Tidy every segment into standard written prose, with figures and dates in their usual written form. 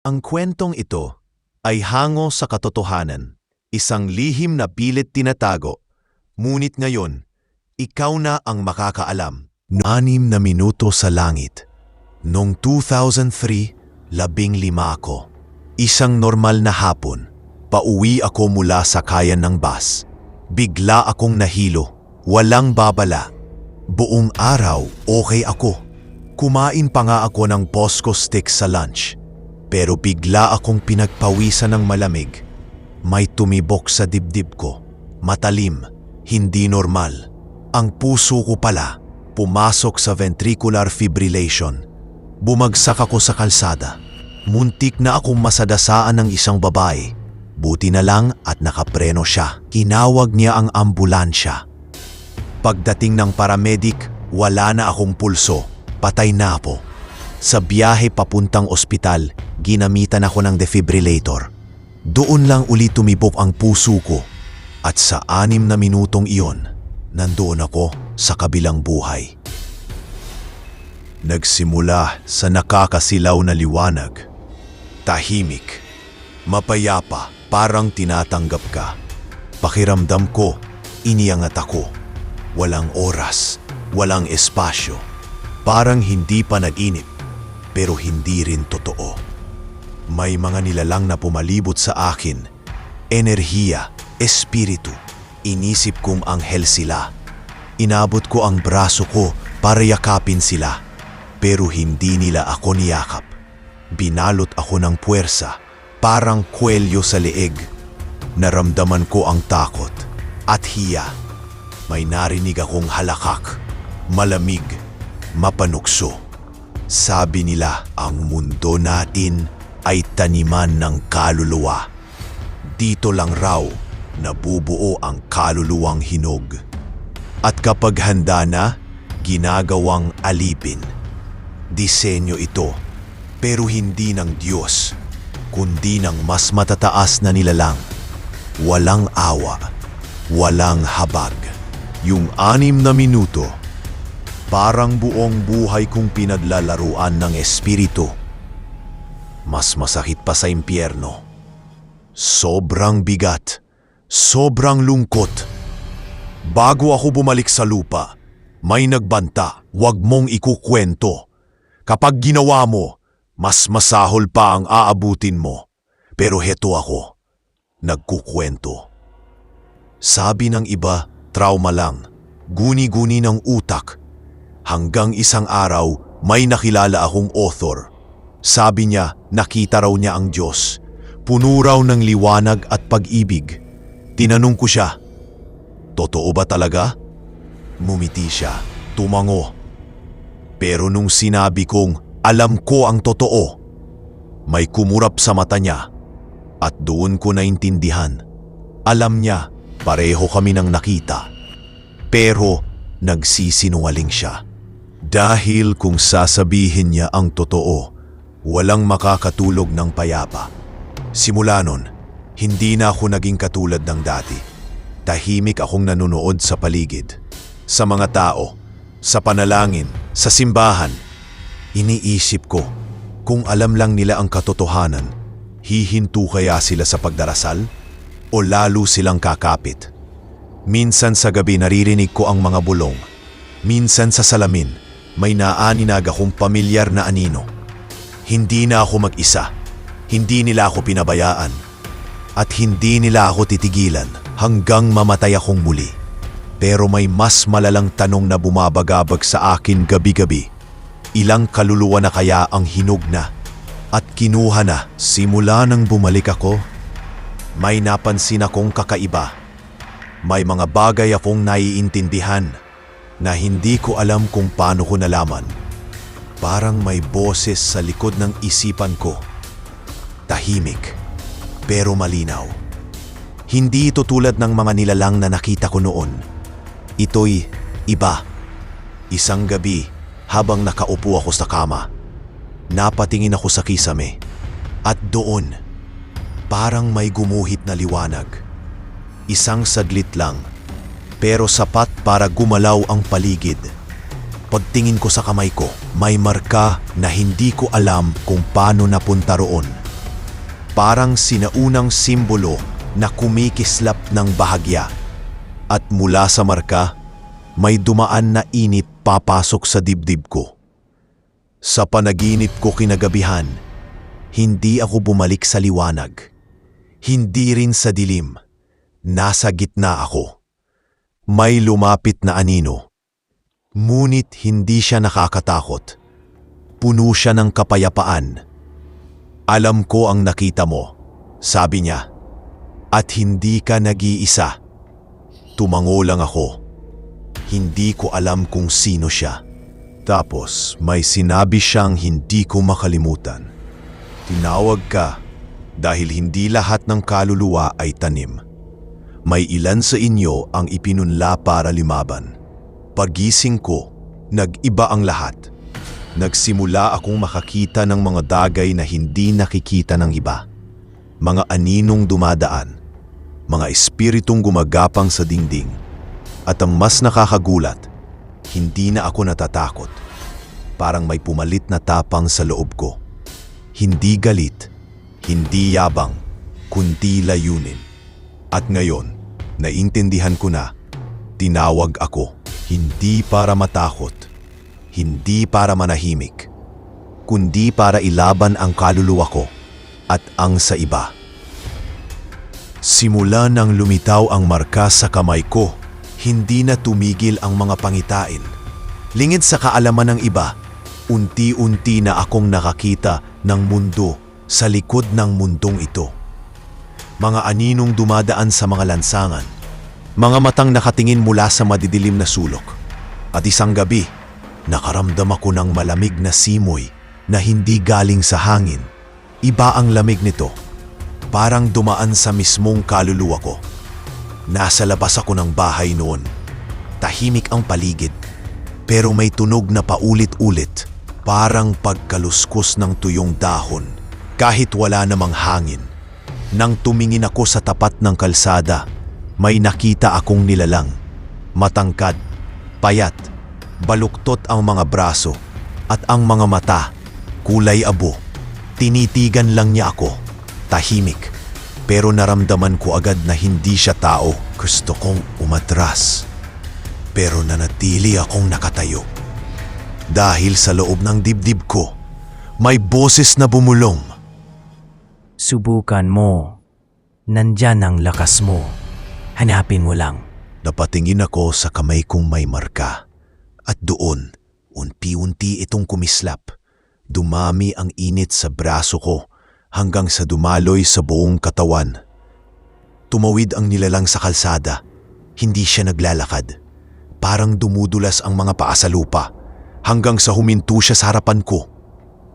Ang kwentong ito ay hango sa katotohanan, isang lihim na pilit tinatago, ngunit ngayon, ikaw na ang makakaalam. 6 na minuto sa langit. Noong 2003, 15 ako. Isang normal na hapon, pauwi ako mula sa kayan ng bus. Bigla akong nahilo, walang babala. Buong araw, okay ako. Kumain pa nga ako ng Posco stick sa lunch. Pero bigla akong pinagpawisan ng malamig. May tumibok sa dibdib ko. Matalim, hindi normal. Ang puso ko pala, pumasok sa ventricular fibrillation. Bumagsak ako sa kalsada. Muntik na akong masadasaan ng isang babae. Buti na lang at nakapreno siya. Kinawag niya ang ambulansya. Pagdating ng paramedic, wala na akong pulso. Patay na ako. Sa biyahe papuntang ospital, ginamitan ako ng defibrillator. Doon lang ulit tumibok ang puso ko. At sa 6 na minutong iyon, nandoon ako sa kabilang buhay. Nagsimula sa nakakasilaw na liwanag. Tahimik. Mapayapa, parang tinatanggap ka. Pakiramdam ko, iniangat ako. Walang oras, walang espasyo. Parang hindi pa nag-inip. Pero hindi rin totoo. May mga nilalang na pumalibot sa akin. Enerhiya, espiritu. Inisip kong anghel sila. Inabot ko ang braso ko para yakapin sila. Pero hindi nila ako niyakap. Binalot ako ng puwersa, parang kwelyo sa leeg. Naramdaman ko ang takot at hiya. May narinig akong halakak, malamig, mapanukso. Sabi nila, ang mundo natin ay taniman ng kaluluwa. Dito lang raw nabubuo ang kaluluwang hinog. At kapag handa na, ginagawang alipin. Disenyo ito, pero hindi ng Diyos, kundi ng mas matataas na nilalang. Walang awa, walang habag. Yung 6 na minuto, parang buong buhay kong pinaglalaruan ng espiritu. Mas masakit pa sa impyerno. Sobrang bigat. Sobrang lungkot. Bago ako bumalik sa lupa, may nagbanta, huwag mong ikukwento. Kapag ginawa mo, mas masahol pa ang aabutin mo. Pero heto ako, nagkukwento. Sabi ng iba, trauma lang, guni-guni ng utak. Hanggang isang araw, may nakilala akong author. Sabi niya, nakita raw niya ang Diyos. Puno raw ng liwanag at pag-ibig. Tinanong ko siya, totoo ba talaga? Mumiti siya, tumango. Pero nung sinabi kong, alam ko ang totoo, may kumurap sa mata niya. At doon ko naintindihan. Alam niya, pareho kami nang nakita. Pero nagsisinungaling siya. Dahil kung sasabihin niya ang totoo, walang makakatulog ng payapa. Simula nun, hindi na ako naging katulad ng dati. Tahimik akong nanonood sa paligid, sa mga tao, sa panalangin, sa simbahan. Iniisip ko, kung alam lang nila ang katotohanan, hihinto kaya sila sa pagdarasal? O lalo silang kakapit? Minsan sa gabi naririnig ko ang mga bulong. Minsan sa salamin, may naaninag akong pamilyar na anino. Hindi na ako mag-isa. Hindi nila ako pinabayaan. At hindi nila ako titigilan hanggang mamatay akong muli. Pero may mas malalang tanong na bumabagabag sa akin gabi-gabi. Ilang kaluluwa na kaya ang hinog na at kinuha na simula nang bumalik ako? May napansin akong kakaiba. May mga bagay akong naiintindihan na hindi ko alam kung paano ko nalaman. Parang may boses sa likod ng isipan ko. Tahimik, pero malinaw. Hindi ito tulad ng mga nilalang na nakita ko noon. Ito'y iba. Isang gabi, habang nakaupo ako sa kama, napatingin ako sa kisame. At doon, parang may gumuhit na liwanag. Isang saglit lang, pero sapat para gumalaw ang paligid. Pagtingin ko sa kamay ko, may marka na hindi ko alam kung paano napunta roon. parang sinaunang simbolo na kumikislap ng bahagya. At mula sa marka, may dumaan na init papasok sa dibdib ko. Sa panaginip ko kinagabihan, hindi ako bumalik sa liwanag. Hindi rin sa dilim. Nasa gitna ako. May lumapit na anino. Ngunit hindi siya nakakatakot. Puno siya ng kapayapaan. Alam ko ang nakita mo, sabi niya. At hindi ka nag-iisa. Tumango lang ako. Hindi ko alam kung sino siya. Tapos may sinabi siyang hindi ko makalimutan. Tinawag ka dahil hindi lahat ng kaluluwa ay tanim. May ilan sa inyo ang ipinunla para limaban. Pagising ko, nag-iba ang lahat. Nagsimula akong makakita ng mga bagay na hindi nakikita ng iba. Mga aninong dumadaan, mga espiritong gumagapang sa dingding. At ang mas nakakagulat, hindi na ako natatakot. Parang may pumalit na tapang sa loob ko. Hindi galit, hindi yabang, kundi layunin. At ngayon, naintindihan ko na, tinawag ako, hindi para matakot, hindi para manahimik, kundi para ilaban ang kaluluwa ko at ang sa iba. Simula nang lumitaw ang marka sa kamay ko, hindi na tumigil ang mga pangitain. Lingid sa kaalaman ng iba, unti-unti na akong nakakita ng mundo sa likod ng mundong ito. Mga aninong dumadaan sa mga lansangan, mga matang nakatingin mula sa madidilim na sulok. At isang gabi, nakaramdam ako ng malamig na simoy na hindi galing sa hangin. Iba ang lamig nito, parang dumaan sa mismong kaluluwa ko. Nasa labas ako ng bahay noon. Tahimik ang paligid, pero may tunog na paulit-ulit, parang pagkaluskos ng tuyong dahon, kahit wala namang hangin. Nang tumingin ako sa tapat ng kalsada, may nakita akong nilalang. Matangkad, payat, baluktot ang mga braso, at ang mga mata, kulay abo. Tinitigan lang niya ako, tahimik. Pero naramdaman ko agad na hindi siya tao. Gusto kong umatras. Pero nanatili akong nakatayo. Dahil sa loob ng dibdib ko, may boses na bumulong. Subukan mo. Nandyan ang lakas mo. Hanapin mo lang. Napatingin ako sa kamay kong may marka. At doon, unti-unti itong kumislap. Dumami ang init sa braso ko hanggang sa dumaloy sa buong katawan. Tumawid ang nilalang sa kalsada. Hindi siya naglalakad. Parang dumudulas ang mga paa sa lupa hanggang sa huminto siya sa harapan ko.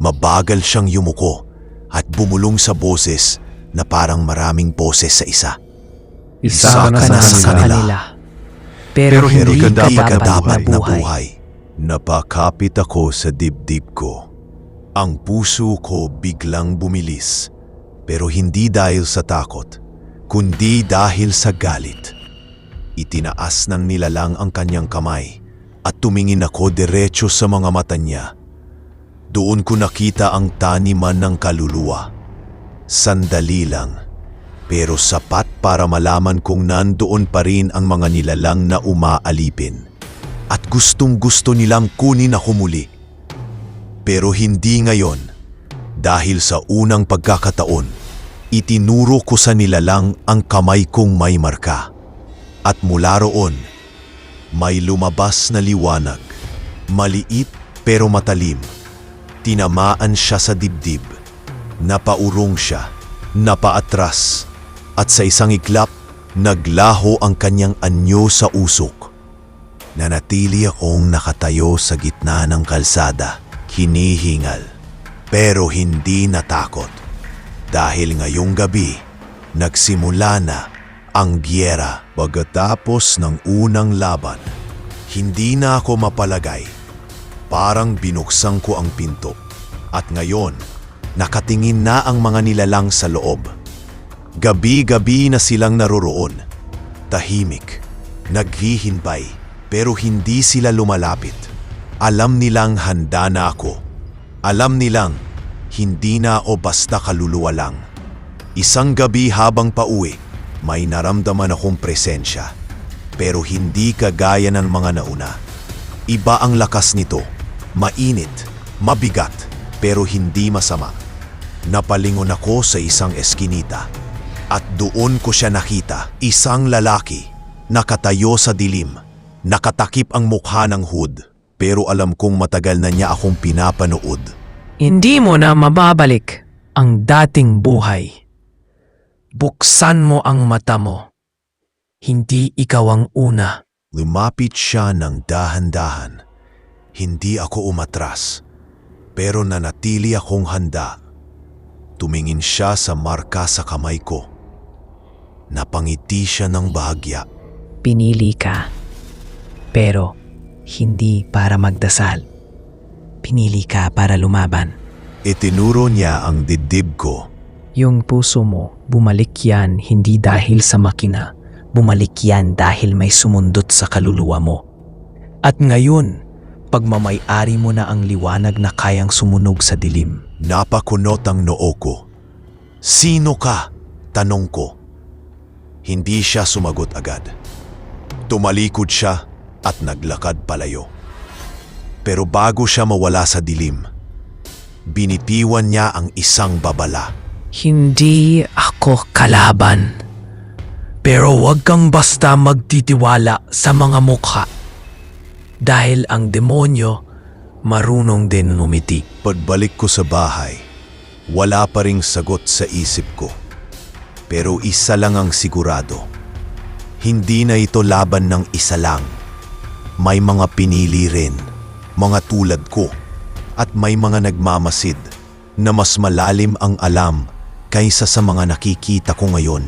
Mabagal siyang yumuko at bumulong sa boses na parang maraming boses sa isa. Isa ka na sa kanila. Pero hindi ka dapat mabuhay. Napakapit ako sa dibdib ko. Ang puso ko biglang bumilis, pero hindi dahil sa takot, kundi dahil sa galit. Itinaas ng nilalang ang kanyang kamay at tumingin ako diretso sa mga mata niya. Doon ko nakita ang taniman ng kaluluwa. Sandali lang, pero sapat para malaman kong nandoon pa rin ang mga nilalang na umaalipin. At gustong-gusto nilang kunin ako muli. Pero hindi ngayon, dahil sa unang pagkakataon, itinuro ko sa nilalang ang kamay kong may marka. At mula roon, may lumabas na liwanag, maliit pero matalim. Tinamaan siya sa dibdib, napaurong siya, napaatras, at sa isang iglap, naglaho ang kanyang anyo sa usok. Nanatili akong nakatayo sa gitna ng kalsada. Hinihingal, pero hindi natakot. Dahil ngayong gabi, nagsimula na ang giyera. Pagkatapos ng unang laban, hindi na ako mapalagay. Parang binuksan ko ang pinto. At ngayon, nakatingin na ang mga nilalang sa loob. Gabi-gabi na silang naroroon. Tahimik, naghihinbay, pero hindi sila lumalapit. Alam nilang handa na ako. Alam nilang hindi na o basta kaluluwa lang. Isang gabi habang pauwi, may naramdaman akong presensya. Pero hindi kagaya ng mga nauna. Iba ang lakas nito. Mainit, mabigat, pero hindi masama. Napalingon ako sa isang eskinita. At doon ko siya nakita, isang lalaki, nakatayo sa dilim, nakatakip ang mukha ng hood, pero alam kong matagal na niya akong pinapanood. Hindi mo na mababalik ang dating buhay. Buksan mo ang mata mo. Hindi ikaw ang una. Lumapit siya ng dahan-dahan. Hindi ako umatras, pero nanatili akong handa. Tumingin siya sa marka sa kamay ko. Napangiti siya ng bahagya. Pinili ka. Pero hindi para magdasal. Pinili ka para lumaban. Itinuro niya ang dibdib ko. Yung puso mo, bumalik yan hindi dahil sa makina. Bumalik yan dahil may sumundot sa kaluluwa mo. At ngayon, pagmamay-ari mo na ang liwanag na kayang sumunog sa dilim. Napakunot ang noo ko. Sino ka? Tanong ko. Hindi siya sumagot agad. Tumalikod siya at naglakad palayo. Pero bago siya mawala sa dilim, binitiwan niya ang isang babala. Hindi ako kalaban. Pero huwag kang basta magtitiwala sa mga mukha. Dahil ang demonyo marunong din numiti. Pagbalik ko sa bahay, wala pa ring sagot sa isip ko. Pero isa lang ang sigurado. Hindi na ito laban ng isa lang. May mga pinili rin, mga tulad ko, at may mga nagmamasid na mas malalim ang alam kaysa sa mga nakikita ko ngayon.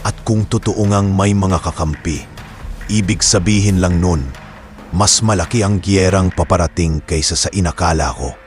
At kung totoo ngang may mga kakampi, ibig sabihin lang nun, mas malaki ang giyerang paparating kaysa sa inakala ko.